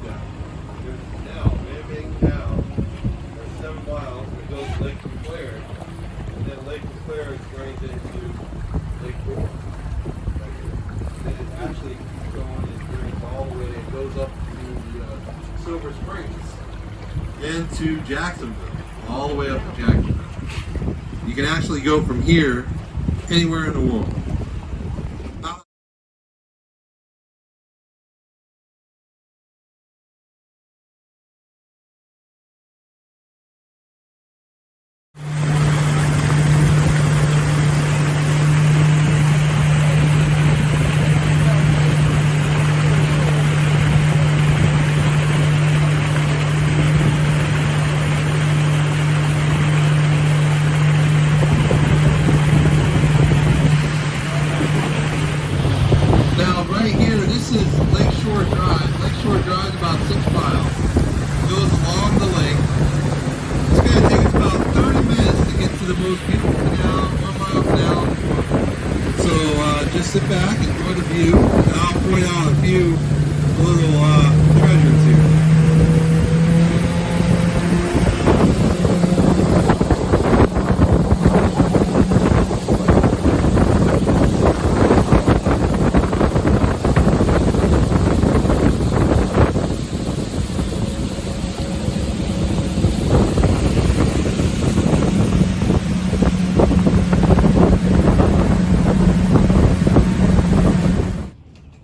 down. There's a canal, man-made canal. There's 7 miles that goes to Lake Claire, and then Lake Claire is drained into Lake Dora. Right here. And it actually keeps going and drains all the way. It goes up to Silver Springs, then to Jacksonville, all the way up to Jacksonville. You can actually go from here anywhere in the world. Sit back, enjoy the view, and I'll point out a few little treasures here.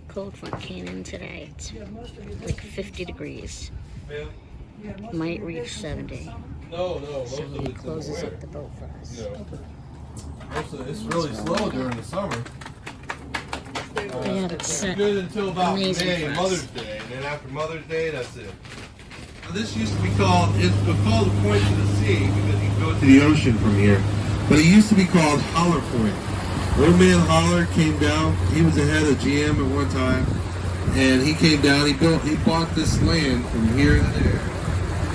Cold front came in today. It's like 50 degrees. Might reach 70. No. So he closes up the boat for us. It's really slow during the summer. Yeah, it's set good until about amazing May, for us. Mother's Day, and then after Mother's Day, that's it. Now, this used to be called, it's called the Point to the Sea because you can go to the ocean from here. But it used to be called Holler Point. Old man Holler came down. He was the head of GM at one time, and he came down. He bought this land from here to there.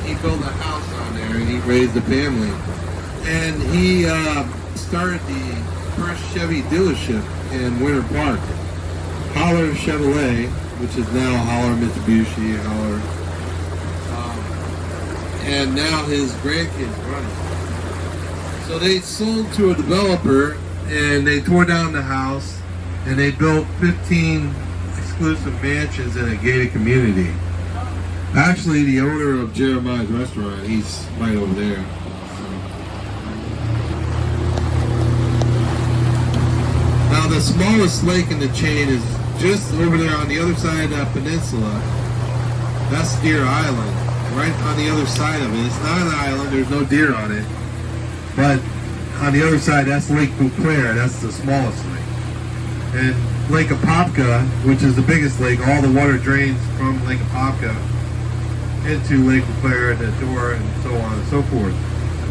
He built a house on there, and he raised a family. And he started the first Chevy dealership in Winter Park, Holler Chevrolet, which is now Holler Mitsubishi, Holler, and now his grandkids run it. So they sold to a developer. And they tore down the house, and they built 15 exclusive mansions in a gated community. Actually, the owner of Jeremiah's restaurant, he's right over there. Now, the smallest lake in the chain is just over there on the other side of that peninsula. That's Deer Island, right on the other side of it. It's not an island, there's no deer on it, but on the other side, that's Lake Claire. That's the smallest lake. And Lake Apopka, which is the biggest lake, all the water drains from Lake Apopka into Lake Claire, the Dora, and so on and so forth.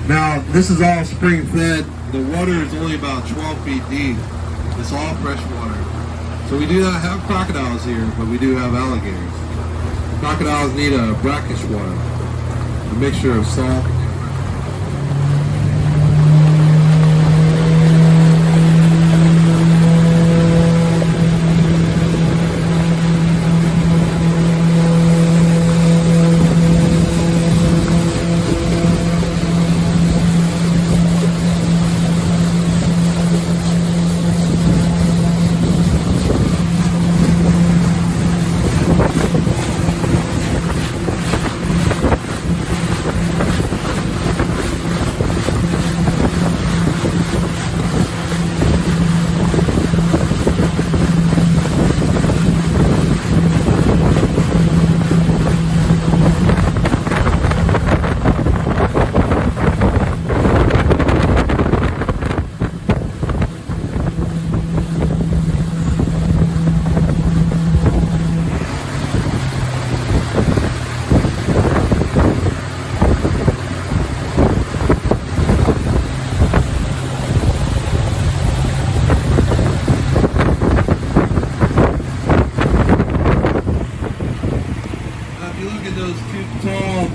Now, this is all spring fed. The water is only about 12 feet deep. It's all fresh water. So we do not have crocodiles here, but we do have alligators. Crocodiles need a brackish water, a mixture of salt.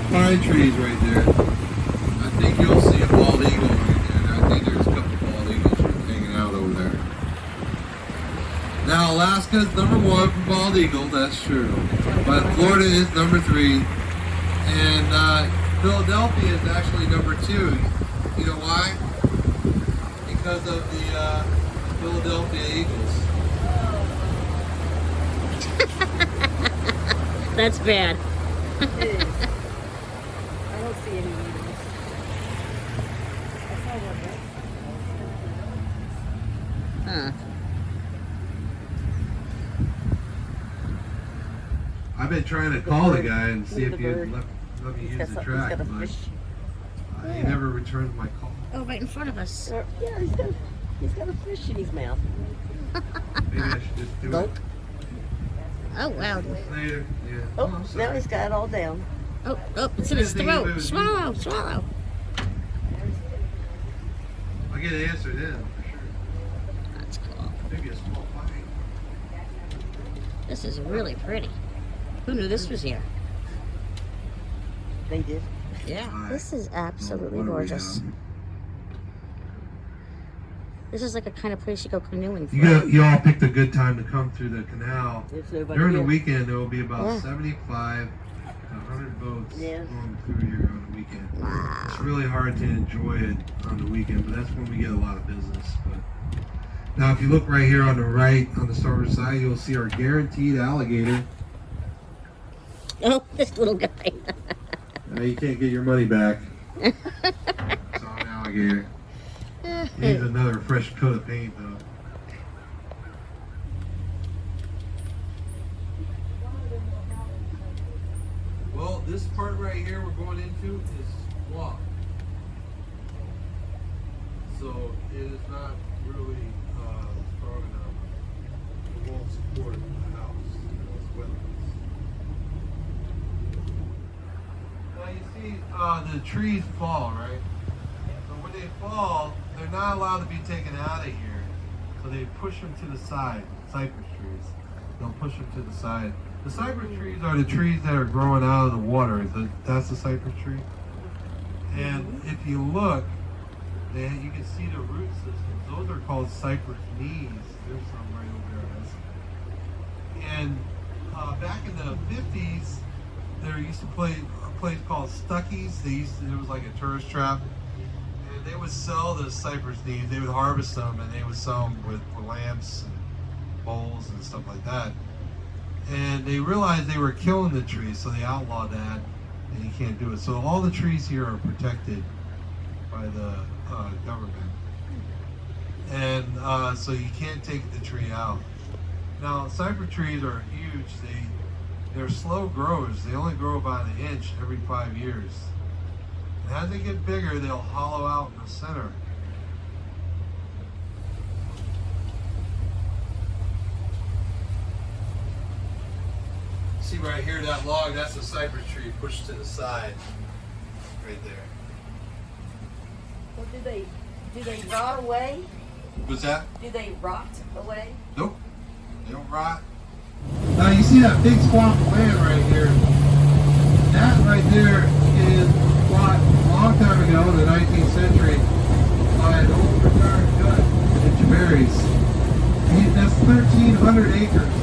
pine trees right there. I think you'll see a bald eagle right there. I think there's a couple bald eagles hanging out over there. Now, last Alaska's #1 for bald eagle, that's true. But Florida is #3. And Philadelphia is actually #2. You know why? Because of the Philadelphia Eagles. That's bad. It is. I don't see any eagles. I saw one, right? Huh. I've been trying to call the guy and see Look if at the he'd bird. let me He's use got the some- track, he's got a but fish. he never returned my call. Oh, right in front of us. Yeah, he's got a fish in his mouth. Maybe I should just do Nope. Oh, wow. it later. Yeah. Oh, I'm now sorry. he's got it all down. Oh, it's in his throat. Swallow, swallow. I'll get an answer then, for sure. That's cool. Maybe a small bite. This is really pretty. Who knew this was here? They did. Yeah. This is Oh, absolutely gorgeous. This is like a kind of place you go canoeing for. You all picked a good time to come through the canal. There's nobody During the here. weekend, there will be about Yeah. 75 to 100 boats Yeah. going through here on the weekend. It's really hard to enjoy it on the weekend, but that's when we get a lot of business. But now, if you look right here on the right, on the starboard side, you'll see our guaranteed alligator. Oh, this little guy. You can't get your money back. It's on alligator. Needs another fresh coat of paint, though. Well, this part right here we're going into is swamp. So it is not really strong enough. It won't support the house. It's wetlands. Now you see the trees fall, right? So when they fall, they're not allowed to be taken out of here. So they push them to the side, cypress trees. They'll push them to the side. The cypress trees are the trees that are growing out of the water. That's the cypress tree. And if you look, then you can see the root systems. Those are called cypress knees. There's some right over there. And back in the 50s, there used to play a place called Stuckey's. It was like a tourist trap. And they would sell the cypress knees. They would harvest them and they would sell them with lamps and bowls and stuff like that. And they realized they were killing the trees, so they outlawed that, and you can't do it. So all the trees here are protected by the government. And so you can't take the tree out. Now, cypress trees are huge. They're slow growers. They only grow about an inch every 5 years. And as they get bigger, they'll hollow out in the center. See right here, that log, that's a cypress tree pushed to the side, right there. Well, do they rot away? What's that? Do they rot away? Nope, they don't rot. Now you see that big swamp of land right here? That right there is bought a long time ago in the 19th century by an old retired judge in Jaberries. That's 1,300 acres.